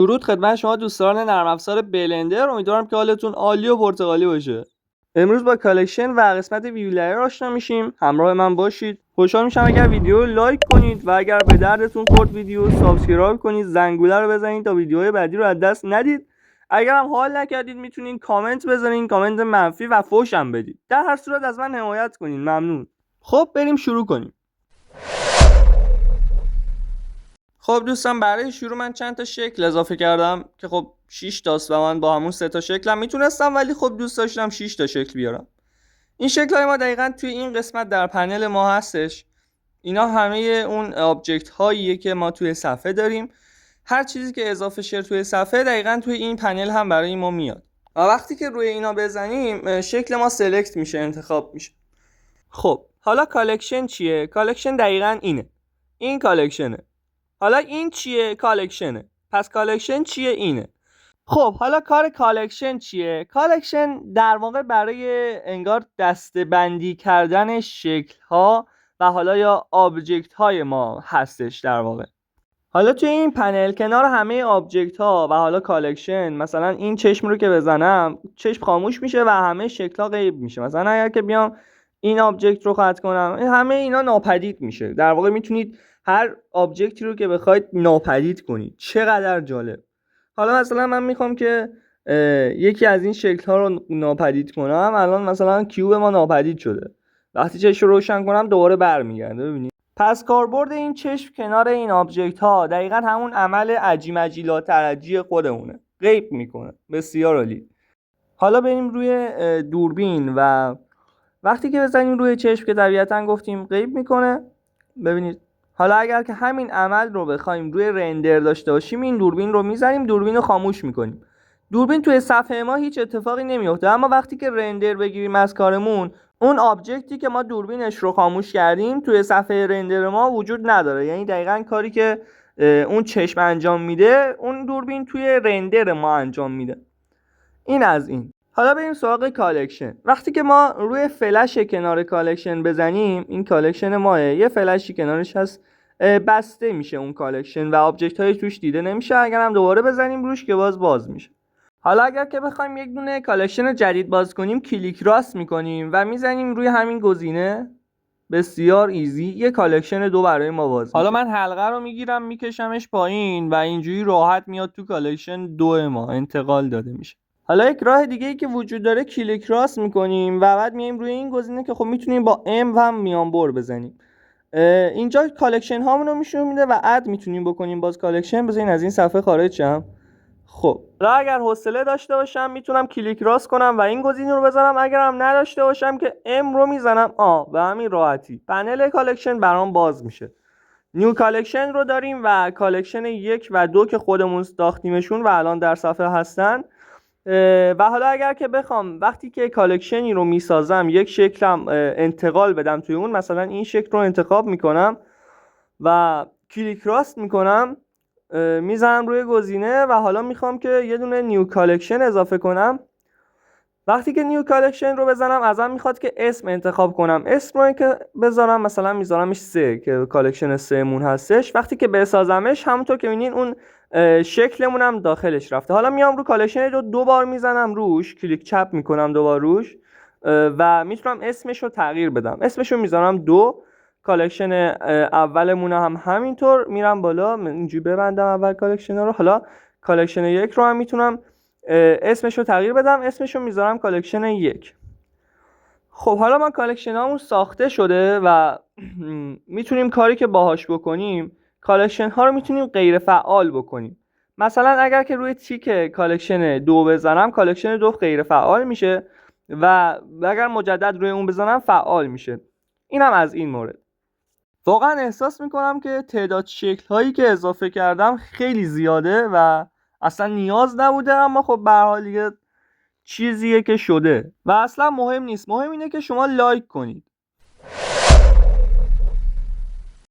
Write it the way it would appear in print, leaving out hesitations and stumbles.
درود خدمت شما دوستان نرم افزار بلندر. امیدوارم که حالتون عالی و پرتغالی باشه. امروز با کالکشن و قسمت ویو لایر آشنا میشیم. همراه من باشید. خوشحال میشم اگر ویدیو رو لایک کنید و اگر به دردتون خورد ویدیو سابسکرایب کنید، زنگوله رو بزنید تا ویدیوهای بعدی رو از دست ندید. اگر هم حال نکردید میتونید کامنت بزنید، کامنت منفی و فحش هم بدید. در هر صورت از من حمایت کنید. ممنون. خب بریم شروع کنیم. خب دوستان، برای شروع من چند تا شکل اضافه کردم که خب 6 تاست و من با همون 3 تا شکلم میتونستم، ولی خب دوست داشتم 6 تا شکل بیارم. این شکل های ما دقیقاً توی این قسمت در پنل ما هستش. اینا همه اون آبجکت هاییه که ما توی صفحه داریم. هر چیزی که اضافه شه توی صفحه دقیقاً توی این پنل هم برای ما میاد. و وقتی که روی اینا بزنیم شکل ما سلکت میشه، انتخاب میشه. خب حالا کالکشن چیه؟ کالکشن دقیقاً اینه. این کالکشنه. حالا این چیه؟ کالکشنه. پس کالکشن چیه؟ اینه. خب حالا کار کالکشن چیه؟ کالکشن در واقع برای انگار دسته‌بندی کردن شکل‌ها و حالا یا آبجکت های ما هستش در واقع. حالا توی این پنل کنار همه آبجکت ها و حالا کالکشن، مثلا این چشم رو که بزنم چشم خاموش میشه و همه شکل ها غیب میشه. مثلا اگر که بیام این آبجکت رو خط کنم همه اینا ناپدید میشه. در واقع میتونید هر آبجکتی رو که بخواید ناپدید کنید. چقدر جالب. حالا مثلا من میخوام که یکی از این شکل ها رو ناپدید کنم. الان مثلا کیوب ما ناپدید شده. وقتی چشم رو روشن کنم دوباره برمیگرده. ببینید. پس کاربرد این چشم کنار این آبجکت ها دقیقاً همون عمل عجی لا ترجی خودمونه. غیب میکنه. بسیار عالی. حالا بریم روی دوربین و وقتی که بزنیم روی چشم که طبیعتاً گفتیم غیب میکنه. ببینید. حالا اگر که همین عمل رو بخوایم روی رندر داشته باشیم، این دوربین رو میزنیم، دوربین رو خاموش میکنیم. دوربین توی صفحه ما هیچ اتفاقی نمیفته، اما وقتی که رندر بگیریم از کارمون، اون آبجکتی که ما دوربینش رو خاموش کردیم توی صفحه رندر ما وجود نداره. یعنی دقیقاً کاری که اون چشم انجام میده اون دوربین توی رندر ما انجام میده. این از این. حالا بریم سراغ کالکشن. وقتی که ما روی فلش کنار کالکشن بزنیم، این کالکشن ماه، یه فلشی کنارش هست بسته میشه اون کالکشن و آبجکت های توش دیده نمیشه. اگر هم دوباره بزنیم روش که باز میشه. حالا اگر که بخوایم یک دونه کالکشن جدید باز کنیم، کلیک راست میکنیم و میزنیم روی همین گزینه. بسیار ایزی یه کالکشن دو برای ما باز میشه. حالا من حلقه رو میگیرم میکشمش پایین و اینجوری راحت میاد تو کالکشن دو ما انتقال داده میشه. حالا یک راه دیگه ای که وجود داره، کلیک راست میکنیم و بعد میایم روی این گزینه که خب میتونیم با ام و هم میان بر بزنیم. اینجا کالکشن هامون رو میشون میده و اد میتونیم بکنیم باز کالکشن. بذارین از این صفحه خارج شم. خب حالا اگر حوصله داشته باشم میتونم کلیک راست کنم و این گزینه رو بزنم. اگرم نداشته باشم که ام رو میزنم به همین راحتی پنل کالکشن برام باز میشه. نیو کالکشن رو داریم و کالکشن 1 و 2 که خودمون ساختیمشون و الان در صفحه هستن. و حالا اگر که بخوام وقتی که کالکشنی رو میسازم یک شکلم انتقال بدم توی اون، مثلا این شکل رو انتخاب میکنم و کلیک راست میکنم، میزنم روی گزینه و حالا میخوام که یه دونه نیو کالکشن اضافه کنم. وقتی که نیو کالکشن رو بزنم ازم میخواد که اسم انتخاب کنم. اسم رو که بذارم مثلا میذارمش 3 که کالکشن 3 مون هستش. وقتی که بسازمش همونطور که میبینین اون شکلمون هم داخلش رفته. حالا میام رو کالکشن رو دو بار میزنم روش، کلیک چپ میکنم دوبار روش و میتونم اسمش رو تغییر بدم. اسمش رو میذارم 2. کالکشن اولمون هم همینطور میرم بالا، اینجوری ببندم اول کالکشن رو. حالا کالکشن 1 رو هم میتونم اسمش رو تغییر بدم، اسمش رو میذارم کالکشن 1. خب حالا ما کالکشن هامون ساخته شده و میتونیم کاری که باهاش بکنیم، کالکشن ها رو میتونیم غیر فعال بکنیم. مثلا اگر که روی تیک کالکشن 2 بزنم، کالکشن 2 غیر فعال میشه و اگر مجدد روی اون بزنم فعال میشه. اینم از این مورد. واقعا احساس میکنم که تعداد شکل هایی که اضافه کردم خیلی زیاده و اصلا نیاز نبوده، اما خب به هر حال دیگه چیزیه که شده و اصلا مهم نیست. مهم اینه که شما لایک کنید.